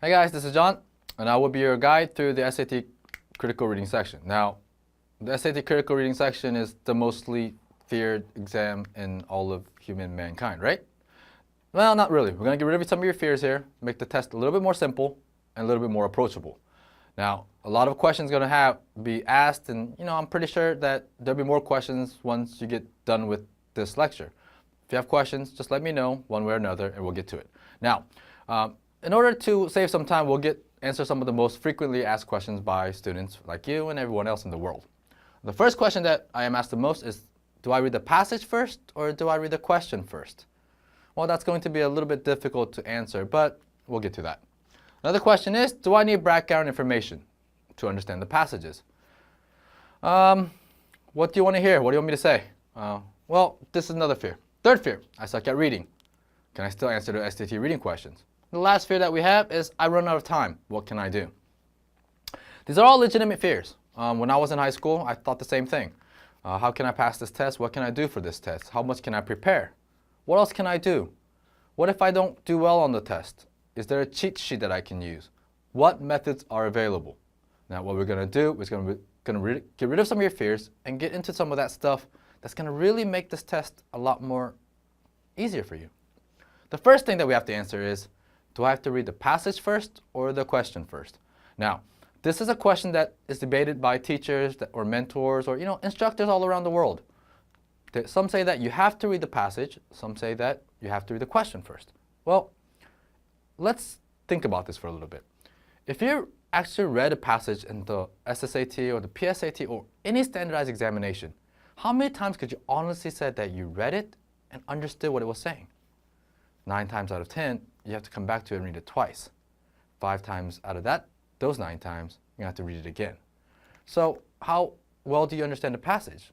Hey guys, this is John, and I will be your guide through the SAT critical reading section. Now, the SAT critical reading section is the mostly feared exam in all of human mankind, right? Well, not really. We're going to get rid of some of your fears here, make the test a little bit more simple and a little bit more approachable. Now, a lot of questions are going to be asked, and I'm pretty sure that there'll be more questions once you get done with this lecture. If you have questions, just let me know one way or another, and we'll get to it. Now, in order to save some time, we'll answer some of the most frequently asked questions by students like you and everyone else in the world. The first question that I am asked the most is, do I read the passage first or do I read the question first? Well, that's going to be a little bit difficult to answer, but we'll get to that. Another question is, do I need background information to understand the passages? What do you want to hear? What do you want me to say? Well, this is another fear. Third fear, I suck at reading. Can I still answer the SAT reading questions? The last fear that we have is I run out of time. What can I do? These are all legitimate fears. When I was in high school, I thought the same thing. How can I pass this test? What can I do for this test? How much can I prepare? What else can I do? What if I don't do well on the test? Is there a cheat sheet that I can use? What methods are available? Now, what we're going to do is going to get rid of some of your fears and get into some of that stuff that's going to really make this test a lot more easier for you. The first thing that we have to answer is, do I have to read the passage first or the question first? Now, this is a question that is debated by teachers or mentors or instructors all around the world. Some say that you have to read the passage. Some say that you have to read the question first. Well, let's think about this for a little bit. If you actually read a passage in the SSAT or the PSAT or any standardized examination, how many times could you honestly say that you read it and understood what it was saying? 9 times out of 10, you have to come back to it and read it twice. 5 times out of those 9 times, you have to read it again. So how well do you understand the passage?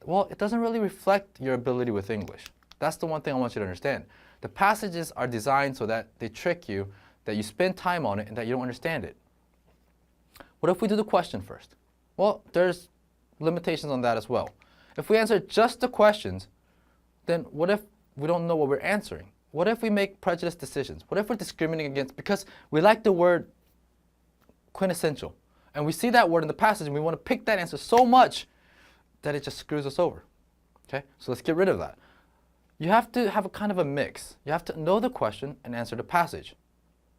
Well, it doesn't really reflect your ability with English. That's the one thing I want you to understand. The passages are designed so that they trick you, that you spend time on it, and that you don't understand it. What if we do the question first? Well, there's limitations on that as well. If we answer just the questions, then what if we don't know what we're answering? What if we make prejudiced decisions? What if we're discriminating against, because we like the word quintessential, and we see that word in the passage and we want to pick that answer so much that it just screws us over. Okay, so let's get rid of that. You have to have a kind of a mix. You have to know the question and answer the passage.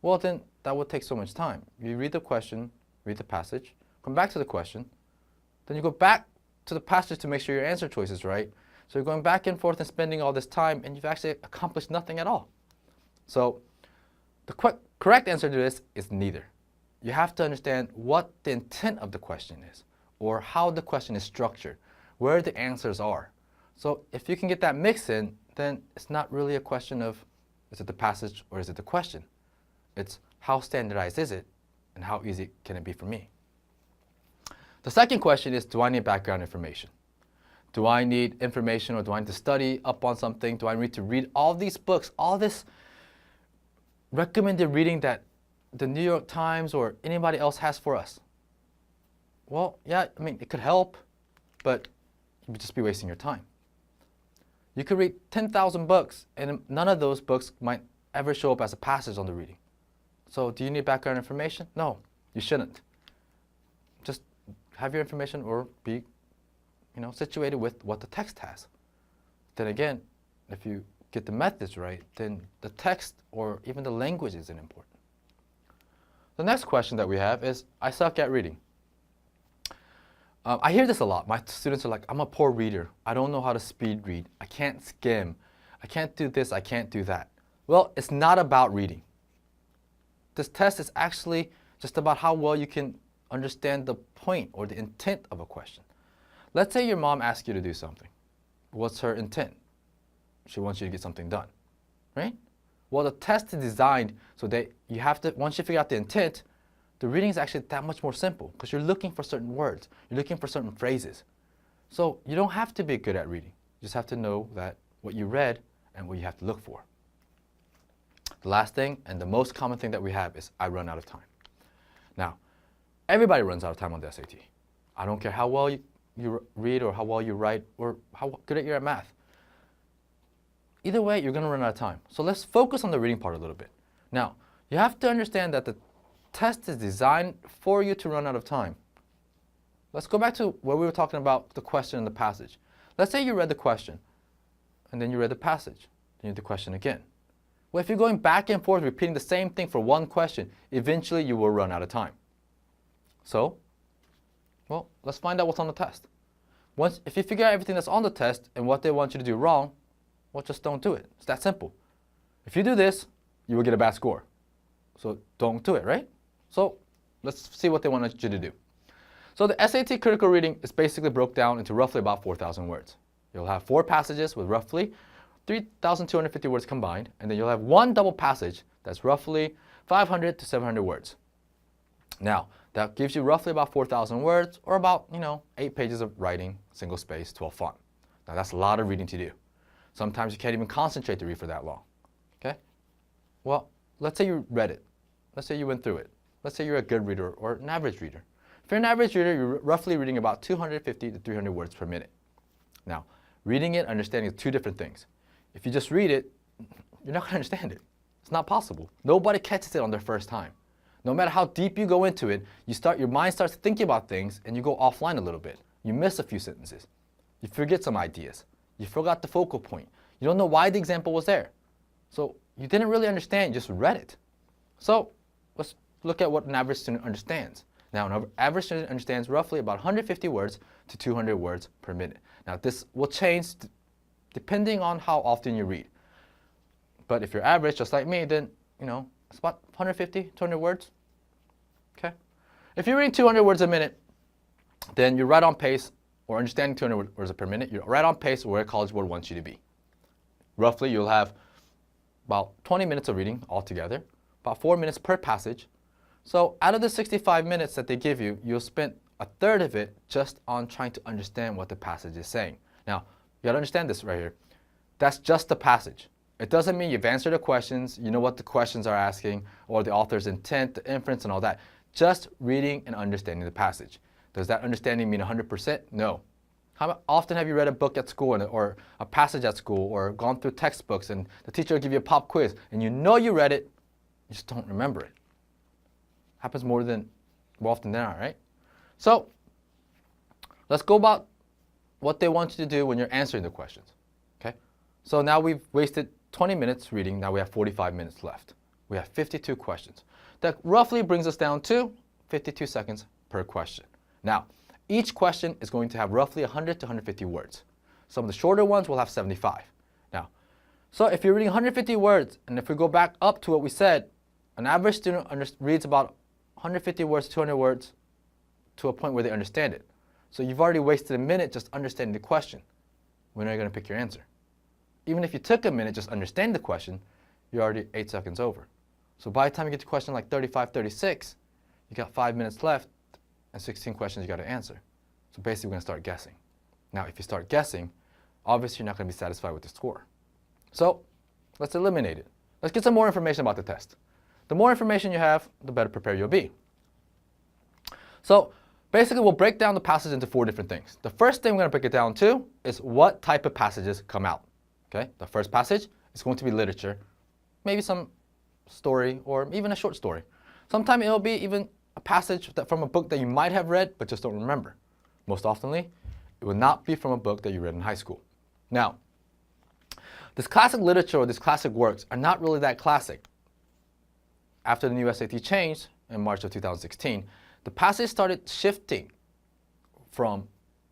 Well, then that would take so much time. You read the question, read the passage, come back to the question, then you go back to the passage to make sure your answer choice is right. So you're going back and forth and spending all this time, and you've actually accomplished nothing at all. So the correct answer to this is neither. You have to understand what the intent of the question is, or how the question is structured, where the answers are. So if you can get that mix in, then it's not really a question of, is it the passage or is it the question? It's how standardized is it, and how easy can it be for me? The second question is, do I need background information? Do I need information, or do I need to study up on something? Do I need to read all these books, all this recommended reading that the New York Times or anybody else has for us? Well, yeah, I mean, it could help, but you would just be wasting your time. You could read 10,000 books, and none of those books might ever show up as a passage on the reading. So do you need background information? No, you shouldn't. Just have your information or be situated with what the text has. Then again, if you get the methods right, then the text or even the language isn't important. The next question that we have is, I suck at reading. I hear this a lot. My students are like, I'm a poor reader. I don't know how to speed read. I can't skim. I can't do this. I can't do that. Well, it's not about reading. This test is actually just about how well you can understand the point or the intent of a question. Let's say your mom asks you to do something. What's her intent? She wants you to get something done, right? Well, the test is designed so that you have to, once you figure out the intent, the reading is actually that much more simple because you're looking for certain words. You're looking for certain phrases. So you don't have to be good at reading. You just have to know that what you read and what you have to look for. The last thing and the most common thing that we have is, I run out of time. Now, everybody runs out of time on the SAT. I don't care how well you read or how well you write or how good you're at math. Either way, you're going to run out of time. So let's focus on the reading part a little bit. Now, You have to understand that the test is designed for you to run out of time. Let's go back to where we were talking about the question and the passage. Let's say you read the question, and then you read the passage, then you read the question again. Well, if you're going back and forth repeating the same thing for one question, eventually you will run out of time. So, well, let's find out what's on the test. If you figure out everything that's on the test and what they want you to do wrong, well, just don't do it. It's that simple. If you do this, you will get a bad score. So don't do it, right? So let's see what they want you to do. So the SAT critical reading is basically broke down into roughly about 4,000 words. You'll have 4 passages with roughly 3,250 words combined, and then you'll have one double passage that's roughly 500 to 700 words. Now, that gives you roughly about 4,000 words, or about, 8 pages of writing, single space, 12 font. Now that's a lot of reading to do. Sometimes you can't even concentrate to read for that long. Okay? Well, let's say you read it. Let's say you went through it. Let's say you're a good reader or an average reader. If you're an average reader, you're roughly reading about 250 to 300 words per minute. Now, reading it, understanding is 2 different things. If you just read it, you're not going to understand it. It's not possible. Nobody catches it on their first time. No matter how deep you go into it, your mind starts thinking about things and you go offline a little bit. You miss a few sentences. You forget some ideas. You forgot the focal point. You don't know why the example was there. So you didn't really understand, you just read it. So let's look at what an average student understands. Now, an average student understands roughly about 150 words to 200 words per minute. Now, this will change depending on how often you read. But if you're average, just like me, then, it's about 150, 200 words. Okay? If you're reading 200 words a minute, then you're right on pace, or understanding 200 words per minute, you're right on pace where College Board wants you to be. Roughly, you'll have about 20 minutes of reading altogether, about 4 minutes per passage. So out of the 65 minutes that they give you, you'll spend a third of it just on trying to understand what the passage is saying. Now, you gotta understand this right here. That's just the passage. It doesn't mean you've answered the questions, you know what the questions are asking, or the author's intent, the inference, and all that. Just reading and understanding the passage. Does that understanding mean 100%? No. How often have you read a book at school or a passage at school or gone through textbooks and the teacher will give you a pop quiz and you know you read it, you just don't remember it? Happens more often than not, right? So let's go about what they want you to do when you're answering the questions. Okay? So now we've wasted 20 minutes reading. Now we have 45 minutes left. We have 52 questions. That roughly brings us down to 52 seconds per question. Now, each question is going to have roughly 100 to 150 words. Some of the shorter ones will have 75. Now, so if you're reading 150 words, and if we go back up to what we said, an average student reads about 150 words, 200 words, to a point where they understand it. So you've already wasted a minute just understanding the question. When are you going to pick your answer? Even if you took a minute just understanding the question, you're already 8 seconds over. So by the time you get to question like 35, 36, you got 5 minutes left and 16 questions you got to answer. So basically, we're going to start guessing. Now, if you start guessing, obviously you're not going to be satisfied with the score. So let's eliminate it. Let's get some more information about the test. The more information you have, the better prepared you'll be. So basically, we'll break down the passage into 4 different things. The first thing we're going to break it down to is what type of passages come out. Okay? The first passage is going to be literature, maybe some story, or even a short story. Sometimes it'll be even a passage from a book that you might have read, but just don't remember. Most oftenly, it will not be from a book that you read in high school. Now, this classic literature or these classic works are not really that classic. After the new SAT changed in March of 2016, the passage started shifting from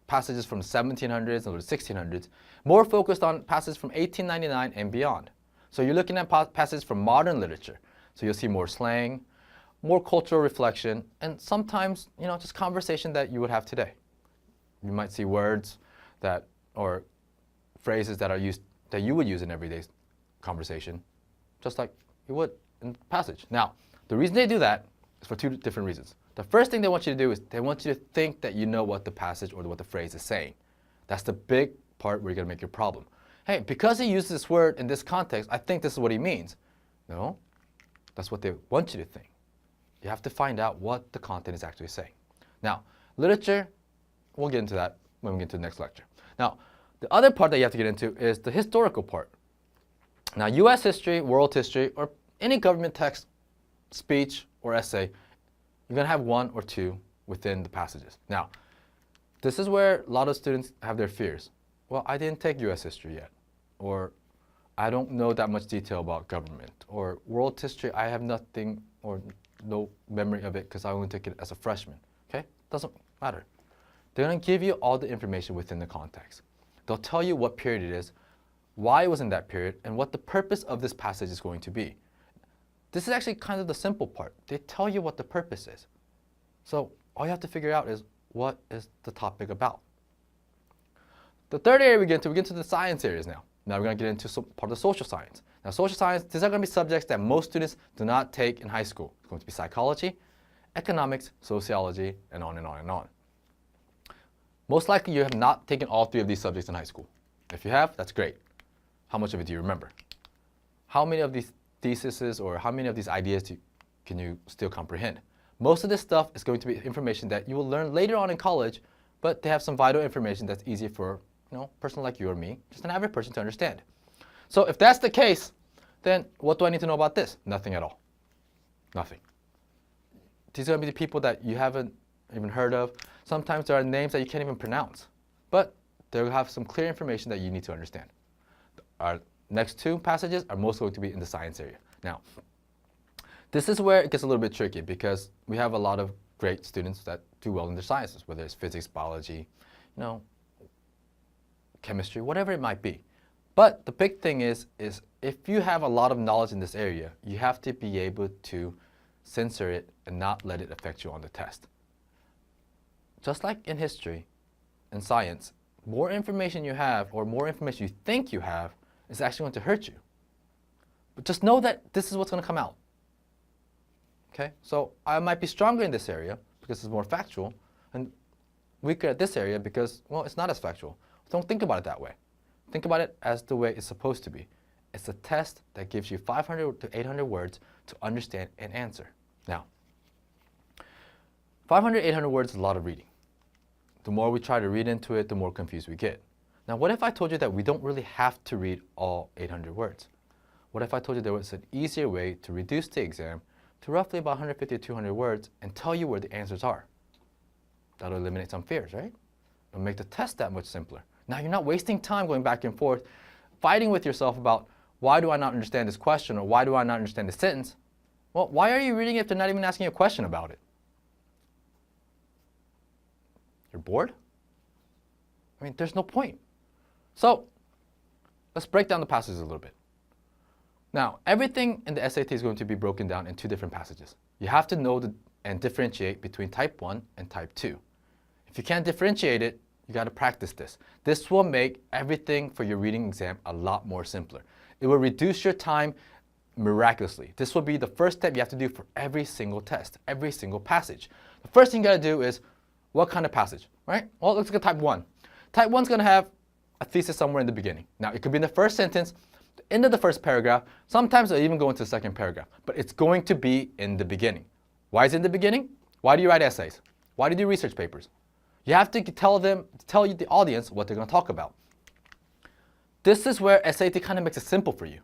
passages from the 1700s or the 1600s, more focused on passages from 1899 and beyond. So you're looking at passages from modern literature. So you'll see more slang, more cultural reflection, and sometimes, just conversation that you would have today. You might see words or phrases that you would use in everyday conversation, just like you would in the passage. Now, the reason they do that is for 2 different reasons. The first thing they want you to do is they want you to think that you know what the passage or what the phrase is saying. That's the big part where you're going to make your problem. Hey, because he uses this word in this context, I think this is what he means. No, that's what they want you to think. You have to find out what the content is actually saying. Now, literature, we'll get into that when we get to the next lecture. Now, the other part that you have to get into is the historical part. Now, U.S. history, world history, or any government text speech or essay, you're going to have one or two within the passages. Now, this is where a lot of students have their fears. Well, I didn't take US history yet, or I don't know that much detail about government, or world history, I have nothing or no memory of it because I only took it as a freshman. Okay? Doesn't matter. They're going to give you all the information within the context. They'll tell you what period it is, why it was in that period, and what the purpose of this passage is going to be. This is actually kind of the simple part. They tell you what the purpose is. So all you have to figure out is, what is the topic about? The third area we get into the science areas now. Now we're going to get into some part of the social science. Now social science, these are going to be subjects that most students do not take in high school. It's going to be psychology, economics, sociology, and on and on and on. Most likely you have not taken all three of these subjects in high school. If you have, that's great. How much of it do you remember? How many of these theses or how many of these ideas can you still comprehend? Most of this stuff is going to be information that you will learn later on in college, but they have some vital information that's easy for a person like you or me, just an average person, to understand. So if that's the case, then what do I need to know about this? Nothing at all. Nothing. These are going to be the people that you haven't even heard of. Sometimes there are names that you can't even pronounce, but they'll have some clear information that you need to understand. Our next two passages are most going to be in the science area. Now, this is where it gets a little bit tricky because we have a lot of great students that do well in their sciences, whether it's physics, biology, chemistry, whatever it might be. But the big thing is if you have a lot of knowledge in this area, you have to be able to censor it and not let it affect you on the test. Just like in history and science, more information you have or more information you think you have is actually going to hurt you. But just know that this is what's going to come out. Okay? So I might be stronger in this area because it's more factual, and weaker at this area because, well, it's not as factual. Don't think about it that way. Think about it as the way it's supposed to be. It's a test that gives you 500 to 800 words to understand and answer. Now, 500, 800 words is a lot of reading. The more we try to read into it, the more confused we get. Now, what if I told you that we don't really have to read all 800 words? What if I told you there was an easier way to reduce the exam to roughly about 150 to 200 words and tell you where the answers are? That'll eliminate some fears, right? It'll make the test that much simpler. Now you're not wasting time going back and forth, fighting with yourself about why do I not understand this question or why do I not understand this sentence? Well, why are you reading it if they're not even asking you a question about it? You're bored? I mean, there's no point. So let's break down the passages a little bit. Now, everything in the SAT is going to be broken down in two different passages. You have to know and differentiate between type 1 and type 2. If you can't differentiate it, you got to practice this. This will make everything for your reading exam a lot more simpler. It will reduce your time miraculously. This will be the first step you have to do for every single test, every single passage. The first thing you got to do is, what kind of passage, right? Well, let's look at type 1. Type 1 is going to have a thesis somewhere in the beginning. Now, it could be in the first sentence, the end of the first paragraph. Sometimes it'll even go into the second paragraph, but it's going to be in the beginning. Why is it in the beginning? Why do you write essays? Why do you do research papers? You have to tell the audience what they're going to talk about. This is where SAT kind of makes it simple for you.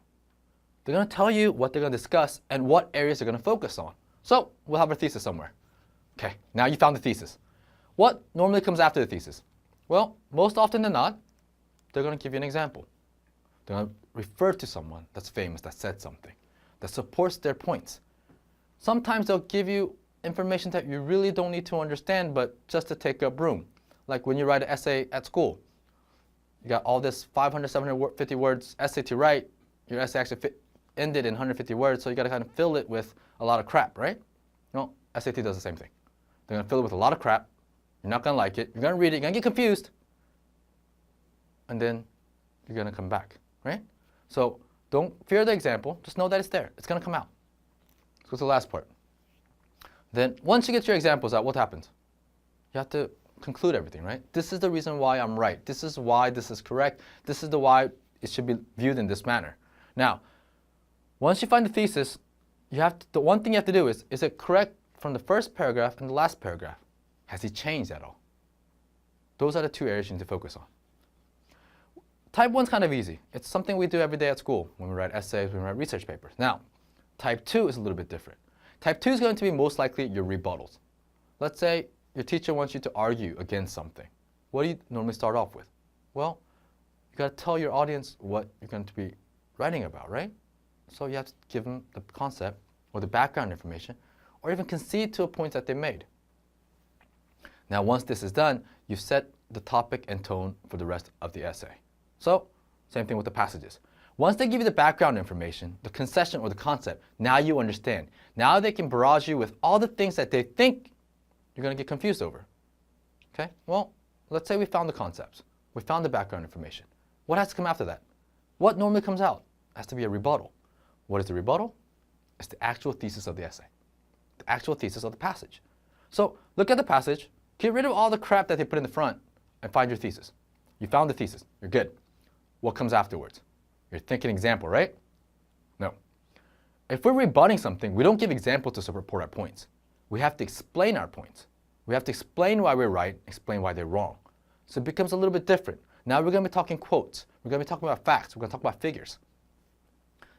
They're going to tell you what they're going to discuss and what areas they're going to focus on. So we'll have our thesis somewhere. Okay, now you found the thesis. What normally comes after the thesis? Well, most often than not, they're going to give you an example. They're going to refer to someone that's famous, that said something, that supports their points. Sometimes they'll give you information that you really don't need to understand, but just to take up room. Like when you write an essay at school. You got all this 500, 750 words essay to write. Your essay actually ended in 150 words, so you got to kind of fill it with a lot of crap, right? No, SAT does the same thing. They're going to fill it with a lot of crap. You're not going to like it. You're going to read it. You're going to get confused. And then you're going to come back, right? So don't fear the example. Just know that it's there. It's going to come out. Let's go to the last part. Then once you get your examples out, what happens? You have to conclude everything, right? This is the reason why I'm right. This is why this is correct. This is the why it should be viewed in this manner. Now, once you find the thesis, the one thing you have to do is it correct from the first paragraph and the last paragraph? Has it changed at all? Those are the two areas you need to focus on. Type 1 is kind of easy. It's something we do every day at school when we write essays, when we write research papers. Now, type 2 is a little bit different. Type 2 is going to be most likely your rebuttals. Let's say your teacher wants you to argue against something. What do you normally start off with? Well, you got to tell your audience what you're going to be writing about, right? So you have to give them the concept or the background information, or even concede to a point that they made. Now, once this is done, you've set the topic and tone for the rest of the essay. So, same thing with the passages. Once they give you the background information, the concession or the concept, now you understand. Now they can barrage you with all the things that they think you're going to get confused over. Okay? Well, let's say we found the concepts. We found the background information. What has to come after that? What normally comes out? It has to be a rebuttal. What is the rebuttal? It's the actual thesis of the essay. The actual thesis of the passage. So, look at the passage, get rid of all the crap that they put in the front, and find your thesis. You found the thesis. You're good. What comes afterwards? You're thinking example, right? No. If we're rebutting something, we don't give examples to support our points. We have to explain our points. We have to explain why we're right, explain why they're wrong. So it becomes a little bit different. Now we're going to be talking quotes. We're going to be talking about facts. We're going to talk about figures.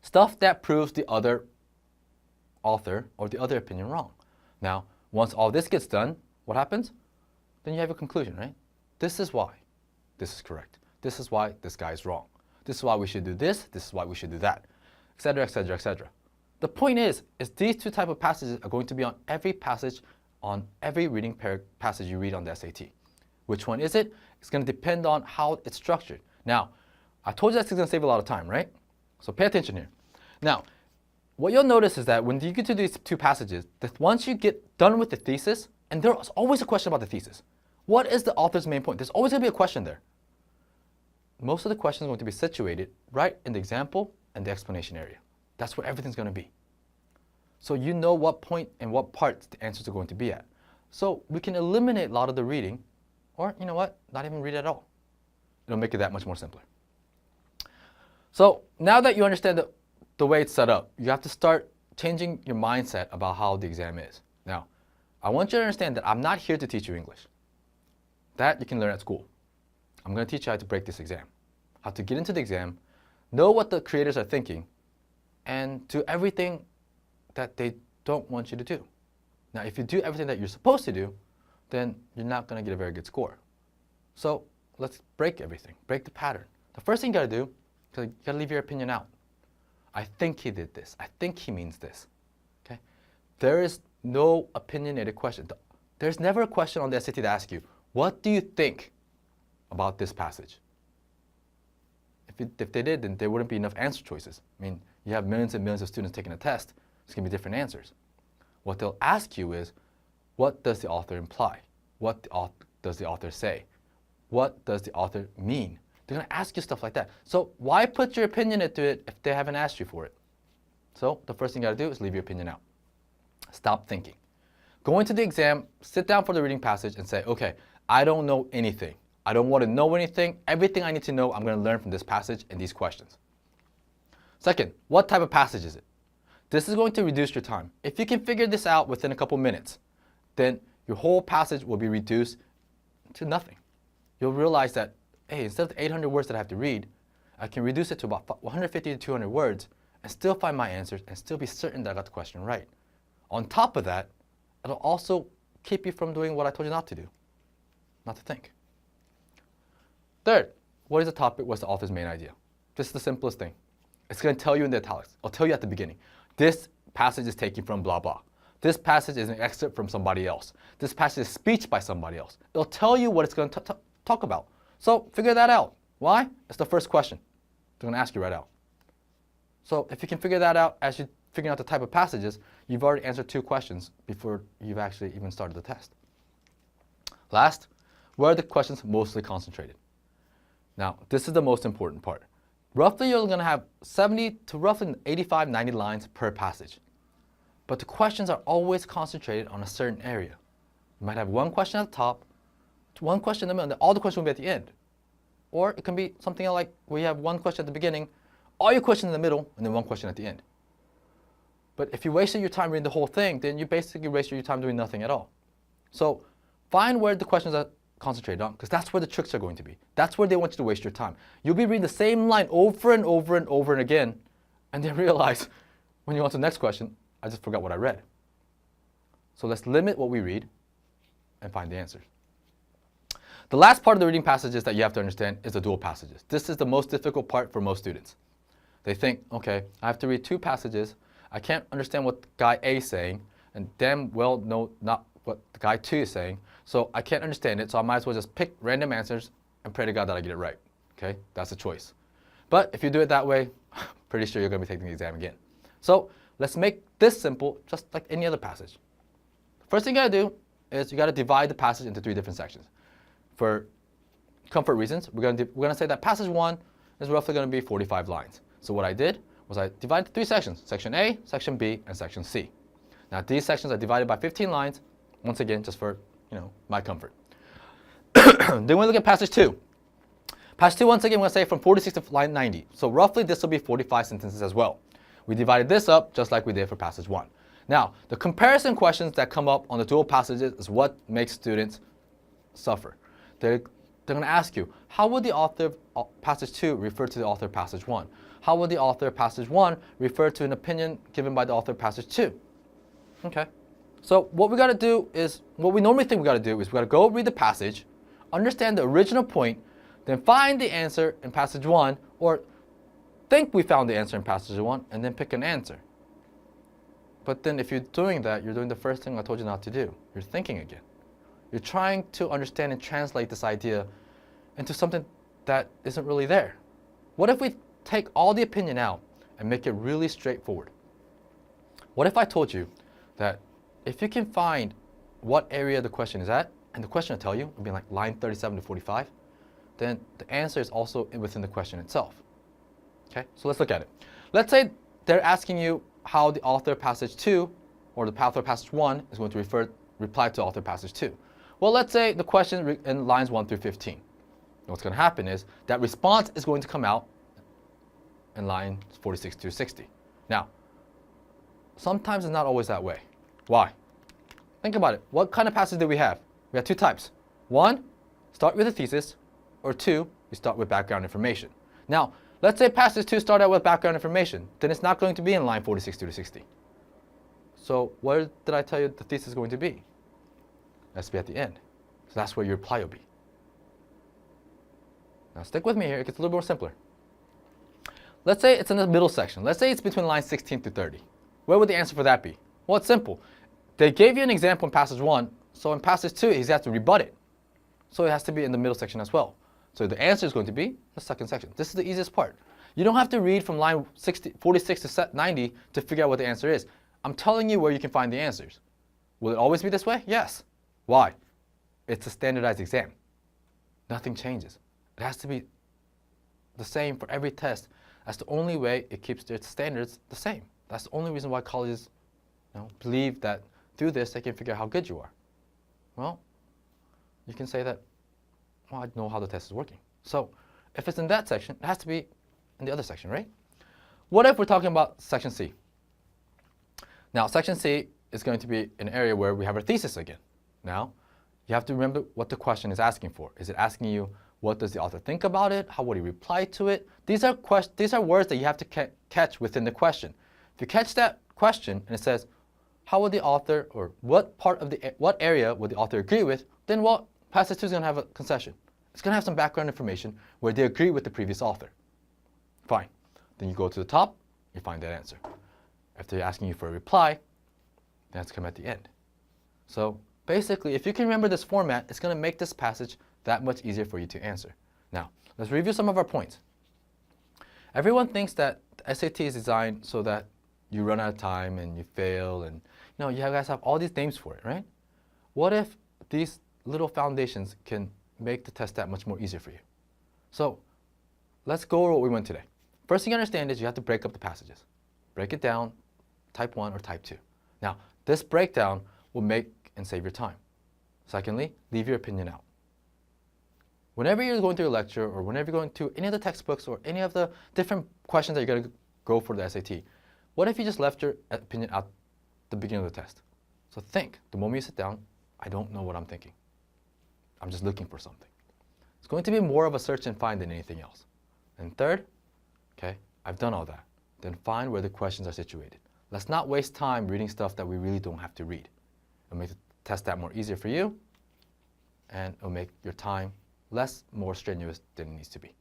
Stuff that proves the other author or the other opinion wrong. Now, once all this gets done, what happens? Then you have a conclusion, right? This is why this is correct. This is why this guy is wrong. This is why we should do this. This is why we should do that, etc., etc., etc. The point is these two type of passages are going to be on every passage, on every reading passage you read on the SAT. Which one is it? It's going to depend on how it's structured. Now, I told you that's going to save a lot of time, right? So pay attention here. Now, what you'll notice is that when you get to these two passages, that once you get done with the thesis, and there's always a question about the thesis. What is the author's main point? There's always going to be a question there. Most of the questions are going to be situated right in the example and the explanation area. That's where everything's going to be. So you know what point and what parts the answers are going to be at. So we can eliminate a lot of the reading, or you know what, not even read at all. It'll make it that much more simpler. So now that you understand the way it's set up, you have to start changing your mindset about how the exam is. Now, I want you to understand that I'm not here to teach you English. That you can learn at school. I'm going to teach you how to break this exam, how to get into the exam, know what the creators are thinking, and do everything that they don't want you to do. Now, if you do everything that you're supposed to do, then you're not going to get a very good score. So let's break everything, break the pattern. The first thing you got to do is you got to leave your opinion out. I think he did this. I think he means this. Okay? There is no opinionated question. There's never a question on the SAT that asks you, what do you think about this passage? If they did, then there wouldn't be enough answer choices. I mean, you have millions and millions of students taking a test. It's going to be different answers. What they'll ask you is, what does the author imply? What does the author say? What does the author mean? They're going to ask you stuff like that. So why put your opinion into it if they haven't asked you for it? So the first thing you got to do is leave your opinion out. Stop thinking. Go into the exam, sit down for the reading passage and say, okay, I don't know anything. I don't want to know anything. Everything I need to know, I'm going to learn from this passage and these questions. Second, what type of passage is it? This is going to reduce your time. If you can figure this out within a couple minutes, then your whole passage will be reduced to nothing. You'll realize that, hey, instead of the 800 words that I have to read, I can reduce it to about 150 to 200 words and still find my answers and still be certain that I got the question right. On top of that, it'll also keep you from doing what I told you not to do, not to think. Third, what is the topic? What's the author's main idea? This is the simplest thing. It's going to tell you in the italics. I'll tell you at the beginning. This passage is taken from blah, blah. This passage is an excerpt from somebody else. This passage is speech by somebody else. It'll tell you what it's going to talk about. So figure that out. Why? It's the first question. They're going to ask you right out. So if you can figure that out as you're figuring out the type of passages, you've already answered 2 questions before you've actually even started the test. Last, where are the questions mostly concentrated? Now, this is the most important part. Roughly, you're going to have 70 to roughly 85, 90 lines per passage. But the questions are always concentrated on a certain area. You might have one question at the top, one question in the middle, and all the questions will be at the end. Or it can be something like where you have one question at the beginning, all your questions in the middle, and then one question at the end. But if you wasted your time reading the whole thing, then you basically wasted your time doing nothing at all. So find where the questions are concentrated on, because that's where the tricks are going to be. That's where they want you to waste your time. You'll be reading the same line over and over and over and again, and then realize when you go on to the next question, I just forgot what I read. So let's limit what we read and find the answers. The last part of the reading passages that you have to understand is the dual passages. This is the most difficult part for most students. They think, okay, I have to read 2 passages. I can't understand what guy A is saying, and damn well know not what the guy 2 is saying. So I can't understand it, so I might as well just pick random answers and pray to God that I get it right. Okay, that's a choice. But if you do it that way, pretty sure you're going to be taking the exam again. So let's make this simple, just like any other passage. First thing you got to do is you got to divide the passage into 3 different sections. For comfort reasons, we're going to say that passage 1 is roughly going to be 45 lines. So what I did was I divided 3 sections, section A, section B, and section C. Now these sections are divided by 15 lines, once again, just for my comfort. Then we look at passage 2. Passage 2, once again, we're going to say from 46 to line 90. So roughly this will be 45 sentences as well. We divided this up just like we did for passage 1. Now, the comparison questions that come up on the dual passages is what makes students suffer. They're going to ask you, how would the author of passage 2 refer to the author of passage 1? How would the author of passage 1 refer to an opinion given by the author of passage 2? Okay. So what we got to do is, what we normally think we got to do is we got to go read the passage, understand the original point, then find the answer in passage 1, or think we found the answer in passage 1, and then pick an answer. But then if you're doing that, you're doing the first thing I told you not to do. You're thinking again. You're trying to understand and translate this idea into something that isn't really there. What if we take all the opinion out and make it really straightforward? What if I told you that if you can find what area the question is at, and the question will tell you, it'll be like line 37 to 45, then the answer is also within the question itself. Okay, so let's look at it. Let's say they're asking you how the author of passage 2 or the author of passage 1 is going to reply to author of passage 2. Well, let's say the question in lines 1 through 15. What's going to happen is that response is going to come out in line 46 to 60. Now, sometimes it's not always that way. Why? Think about it. What kind of passage do we have? We have 2 types. 1, start with a thesis, or 2, we start with background information. Now, let's say passage 2 start out with background information. Then it's not going to be in line 46 to 60. So where did I tell you the thesis is going to be? That's to be at the end. So that's where your reply will be. Now stick with me here. It gets a little more simpler. Let's say it's in the middle section. Let's say it's between lines 16 to 30. Where would the answer for that be? Well, it's simple. They gave you an example in passage 1. So in passage 2, he has to rebut it. So it has to be in the middle section as well. So the answer is going to be the second section. This is the easiest part. You don't have to read from line 46 to 90 to figure out what the answer is. I'm telling you where you can find the answers. Will it always be this way? Yes. Why? It's a standardized exam. Nothing changes. It has to be the same for every test. That's the only way it keeps their standards the same. That's the only reason why colleges believe that through this they can figure out how good you are. Well, you can say that, well, I know how the test is working. So if it's in that section, it has to be in the other section, right? What if we're talking about section C? Now, section C is going to be an area where we have our thesis again. Now, you have to remember what the question is asking for. Is it asking you, what does the author think about it? How would he reply to it? These are words that you have to catch within the question. If you catch that question and it says, how would the author, or what area would the author agree with, then what passage 2 is going to have a concession. It's going to have some background information where they agree with the previous author. Fine. Then you go to the top, you find that answer. If they're asking you for a reply, that's come at the end. So basically, if you can remember this format, it's going to make this passage that much easier for you to answer. Now, let's review some of our points. Everyone thinks that the SAT is designed so that you run out of time and you fail, and you guys have all these names for it, right? What if these little foundations can make the test that much more easier for you? So let's go over what we went today. First thing you understand is you have to break up the passages. Break it down, type 1 or type 2. Now, this breakdown will make and save your time. Secondly, leave your opinion out. Whenever you're going through a lecture, or whenever you're going to any of the textbooks or any of the different questions that you're going to go for the SAT, what if you just left your opinion out the beginning of the test? So think, the moment you sit down, I don't know what I'm thinking. I'm just looking for something. It's going to be more of a search and find than anything else. And third, okay, I've done all that. Then find where the questions are situated. Let's not waste time reading stuff that we really don't have to read. It'll make the test that more easier for you, and it'll make your time more strenuous than it needs to be.